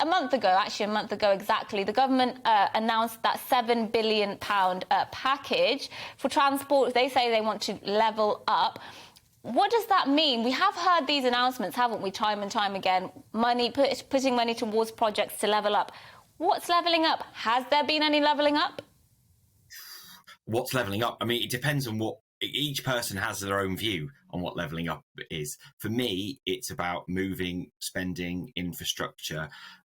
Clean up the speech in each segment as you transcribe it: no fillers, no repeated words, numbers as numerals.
month ago exactly, the government announced that £7 billion package for transport. They say they want to level up. What does that mean? We have heard these announcements, haven't we, time and time again, putting money towards projects to level up. What's levelling up? Has there been any levelling up? What's levelling up? I mean, it depends on what... Each person has their own view on what levelling up is. For me, it's about moving spending infrastructure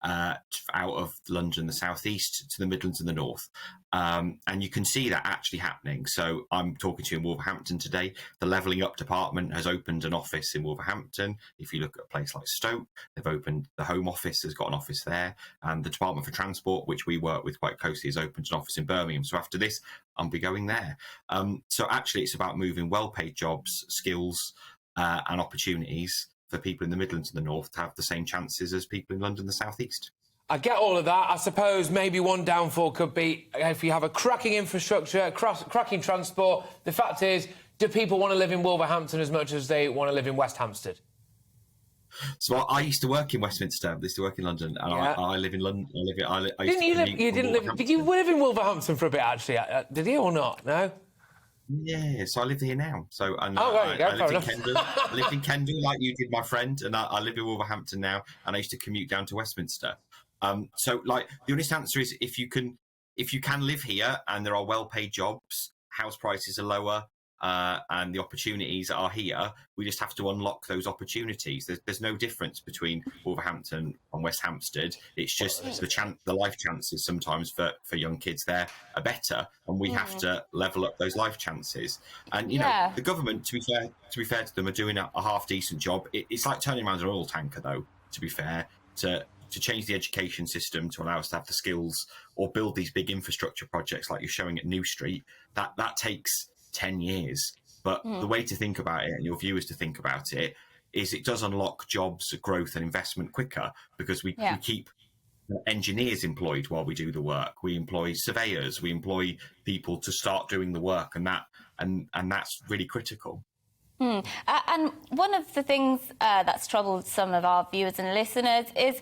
out of London, the southeast, to the Midlands and the north. And you can see that actually happening. So I'm talking to you in Wolverhampton today. The Levelling Up department has opened an office in Wolverhampton. If you look at a place like Stoke, they've opened the Home Office, has got an office there. And the Department for Transport, which we work with quite closely, has opened an office in Birmingham. So after this, I'll be going there. So actually, it's about moving well-paid jobs, skills and opportunities for people in the Midlands and the North to have the same chances as people in London, the South East. I get all of that. I suppose maybe one downfall could be if you have a cracking infrastructure, cracking transport. The fact is, do people want to live in Wolverhampton as much as they want to live in West Hampstead? So I used to work in Westminster. I used to work in London, and yeah. I live in London. Did you live in Wolverhampton for a bit, actually? Did you or not? No. Yeah, so I live here now. So I lived in Kendal like you did, my friend, and I live in Wolverhampton now, and I used to commute down to Westminster. So, like, the honest answer is if you can live here and there are well-paid jobs, house prices are lower, and the opportunities are here, we just have to unlock those opportunities. There's no difference between Wolverhampton and West Hampstead. It's just the life chances sometimes for young kids there are better, and we have to level up those life chances. And you know, the government, to be fair to them, are doing a half decent job. It's like turning around an oil tanker, though. To be fair, to change the education system to allow us to have the skills or build these big infrastructure projects like you're showing at New Street, that takes 10 years. But the way to think about it, and your viewers to think about it, is it does unlock jobs, growth and investment quicker, because we keep engineers employed while we do the work. We employ surveyors, we employ people to start doing the work, and that's really critical. And one of the things that's troubled some of our viewers and listeners is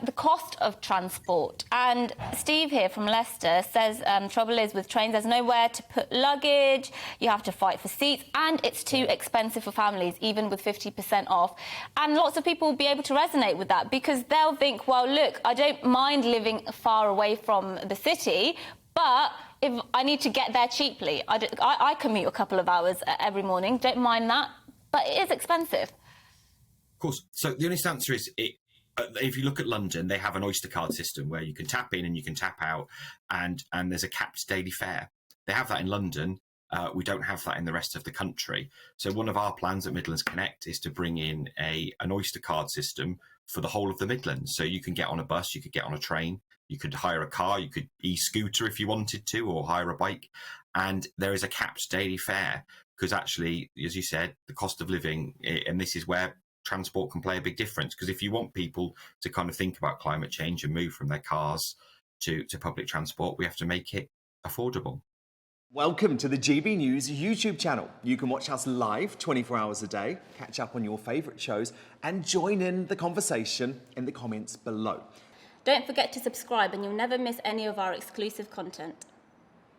the cost of transport. And Steve here from Leicester says trouble is with trains, there's nowhere to put luggage, you have to fight for seats, and it's too expensive for families, even with 50% off. And lots of people will be able to resonate with that because they'll think, well, look, I don't mind living far away from the city, but if I need to get there cheaply, I commute a couple of hours every morning, don't mind that, but it is expensive. Of course. So the honest answer is, if you look at London, they have an Oyster card system where you can tap in and you can tap out, and there's a capped daily fare. They have that in London. We don't have that in the rest of the country. So one of our plans at Midlands Connect is to bring in an Oyster card system for the whole of the Midlands. So you can get on a bus, you could get on a train, you could hire a car, you could e-scooter if you wanted to, or hire a bike. And there is a capped daily fare because actually, as you said, the cost of living, and this is where transport can play a big difference. Because if you want people to kind of think about climate change and move from their cars to public transport, we have to make it affordable. Welcome to the GB News YouTube channel. You can watch us live 24 hours a day, catch up on your favourite shows, and join in the conversation in the comments below. Don't forget to subscribe and you'll never miss any of our exclusive content.